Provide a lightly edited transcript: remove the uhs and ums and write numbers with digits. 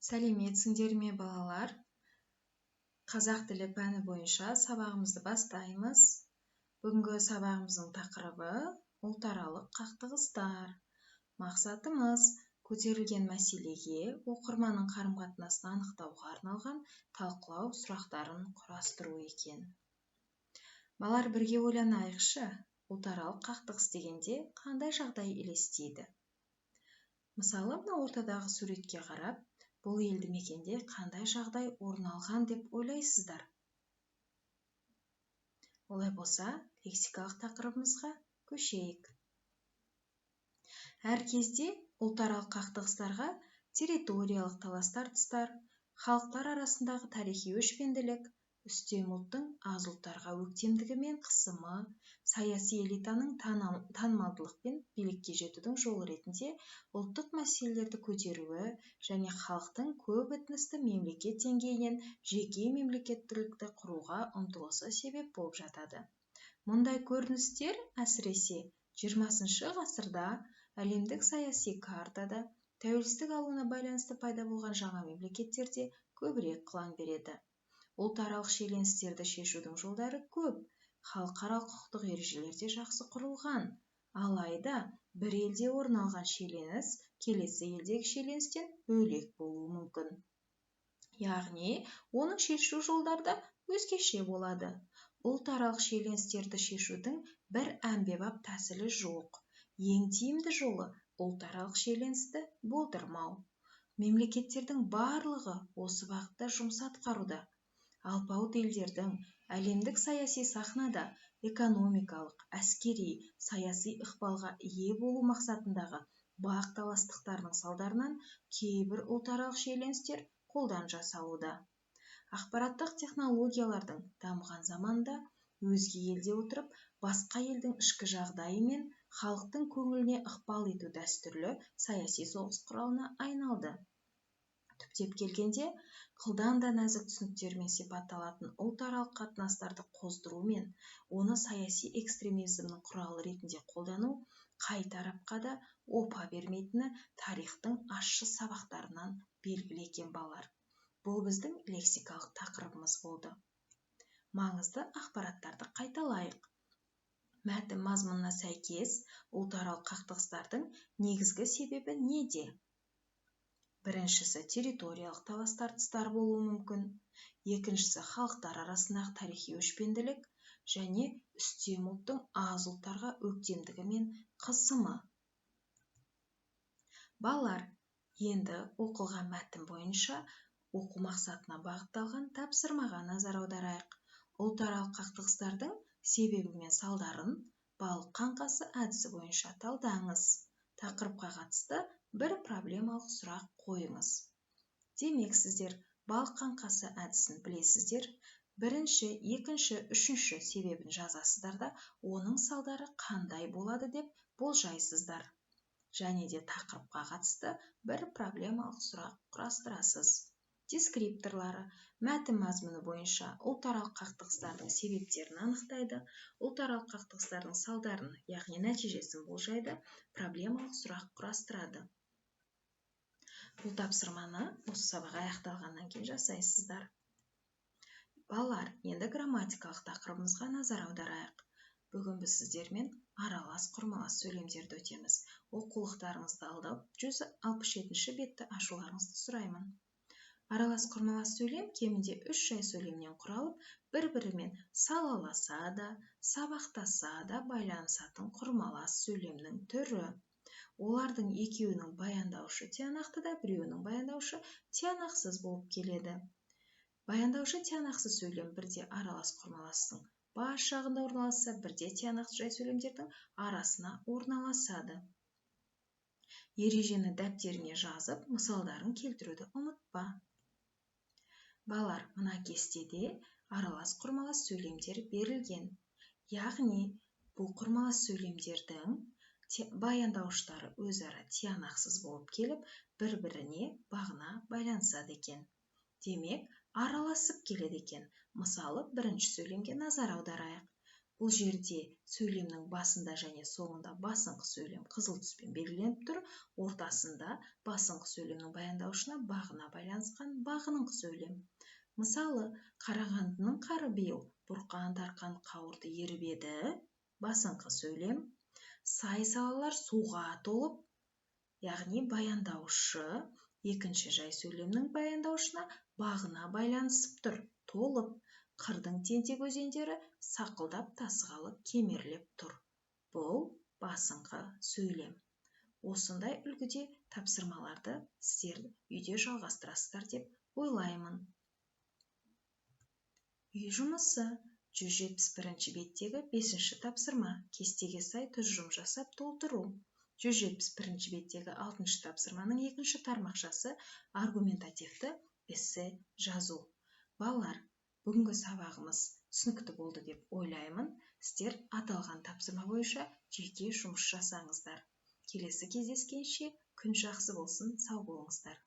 Сәлеметсіңдер ме балалар? Қазақ тілі пәні бойынша сабағымызды бастаймыз. Бүгінгі сабағымыздың тақырыбы ұлтаралық қақтығыстар. Мақсатымыз көтерілген мәселеге оқырманның қарым-қатынасын анықтауға арналған талқылау сұрақтарын құрастыру екен. Балалар, бірге ойланайықшы, ұлтаралық қақтығыс дегенде қандай жағдай елестейді? Мысалы, мына ортадағы суретке қарап, бұл елді мекенде қандай жағдай орын алған деп ойлайсыздар? Олай болса, лексикалық тақырыбымызға көшейік. Әр кезде ұлтаралық қақтығыстарға территориялық талас-тартыстар, халықтар арасындағы тарихи өшпенділік, үстем ұлттың аз ұлттарға өктемдігі мен қысымы, саяси элитаның танымалдылықпен билікке жетудің жолы ретінде ұлттық мәселелерді көтеруі және халықтың көп этносты мемлекет деңгейінен жеке мемлекеттілікті құруға ұмтылысы себеп болып жатады. Мұндай көріністер әсіресе 20 ғасырда әлемдік саяси картада тәуелсіздік алуына байланысты пайда болған жаңа мемлекеттерде көбірек қылаң береді. Ұлтаралық шиеленістерді шешудің жолдары көп, халықаралық құқықтық ережелерде жақсы құрылған. Алайда, бір елде орын алған шиеленіс келесі елдегі шиеленістен бөлек болуы мүмкін. Яғни, оның шешу жолдары да өзгеше болады. Ұлтаралық шиеленістерді шешудің бір әмбебап тәсілі жоқ. Ең тиімді жолы ұлтаралық шиеленісті болдырмау. Мемлекеттердің барлығы осы бағытта жұмыс атқаруда. Алпауыт елдердің әлемдік саяси сахнада экономикалық, әскери, саяси ықпалға ие болу мақсатындағы бақталастықтарының салдарынан кейбір ұлтаралық шиеленістер қолдан жасалуда. Ақпараттық технологиялардың дамыған заманда өзге елде отырып, басқа елдің ішкі жағдайы мен халықтың көңіліне ықпал ету дәстүрлі саяси соғыс құралына айналды. Түптеп келгенде, қылдан да нәзік түсініктермен сипатталатын ұлтаралық қатынастарды қоздыру мен оны саяси экстремизмнің құралы ретінде қолдану қай тарапқа да опа бермейтіні тарихтың ащы сабақтарынан белгілі екен балалар. Бұл біздің лексикалық тақырыбымыз болды. Маңызды ақпараттарды қайталайық. Мәтін мазмұнына сәйкес ұлтаралық қақтығыстардың негізгі себебі неде? Біріншісі территориялық талас-тартыстар болуы мүмкін. Екіншісі халықтар арасындағы тарихи өшпенділік және үстем ұлттың аз ұлттарға өктемдігі мен қысымы. Балалар, енді оқылған мәтін бойынша оқу мақсатына бағытталған тапсырмаға назар аударайық. Ұлтаралық қақтығыстардың себебі мен салдарын балық қаңқасы әдісі бойынша талдаңыз. Тақырыпқа қатысты бір проблемалық сұрақ қойыңыз. Демек, сіздер балық қаңқасы әдісін білесіздер. Бірінші, екінші, үшінші себебін жазасыздар да, оның салдары қандай болады деп болжайсыздар. Және де тақырыпқа қатысты бір проблемалық сұрақ құрастырасыз. Дескрипторлары мәтін мазмұны бойынша ұлтаралық қақтығыстардың себептерін анықтайды, ұлтаралық қақтығыстардың салдарын, яғни нәтижесін болжайды, проблемалық сұрақ құрастырады. Бұл тапсырманы осы сабақ аяқталғаннан кейін жасайсыздар. Балалар, енді грамматикалық тақырыбымызға назар аударайық. Бүгін біз сіздермен аралас құрмалас сөйлемдерді өтеміз. Оқулықтарыңызды алдап, 167 бетті ашуларыңызды сұраймын. Аралас құрмалас сөйлем кемінде 3 жай сөйлемнен құралып, бір-бірімен салаласа да, сабақтаса да байланысатын құрмалас сөйлемнің түрі. Олардың екеуінің баяндаушы тиянақтыда, біреуінің баяндаушы тиянақсыз болып келеді. Баяндаушы тиянақсыз сөйлем бірде аралас құрмаластың бас жағында орналасса, бірде тиянақты жай сөйлемдердің арасына орналасады. Ережені дәптеріңе жазып, мысалдарын келтіруді ұмытпа. Балалар, мына кестеде аралас құрмалас сөйлемдер берілген. Яғни, бұл құрмалас сөйлемдердің баяндауыштары өзара тиянақсыз болып келіп, бір-біріне бағына байланысады екен. Демек, араласып келеді екен. Мысалы, бірінші сөйлемге назар аударайық. Бұл жерде сөйлемнің басында және соңында басыңқы сөйлем қызыл түспен белгіленіп тұр, ортасында басыңқы сөйлемнің баяндаушына бағына байланысқан бағыныңқы сөйлем. Мысалы, Қарағандының қары биыл бұрқан-тарқан қауырды еріп еді, басыңқы сөйлем. Сай-салалар суға толып, яғни баяндаушы екінші жай сөйлемнің баяндаушына бағына байланысып тұр, толып. Қырдың тентек өзендері сақылдап тасығалы кемерлеп тұр. Бұл басыңқы сөйлем. Осындай үлгіде тапсырмаларды сіздер үйде жалғастырасыздар деп ойлаймын. Үй жұмысы 171 беттегі 5-ші тапсырма. Кестеге сай тұжырым жасап толтыру. 171 беттегі 6-шы тапсырманың 2-ші тармақшасы аргументативті эссе жазу. Балалар, бүгінгі сабағымыз түсінікті болды деп ойлаймын. Сіздер аталған тапсырма бойынша жеке жұмыс жасаңыздар. Келесі кездескенше күн жақсы болсын, сау болыңыздар.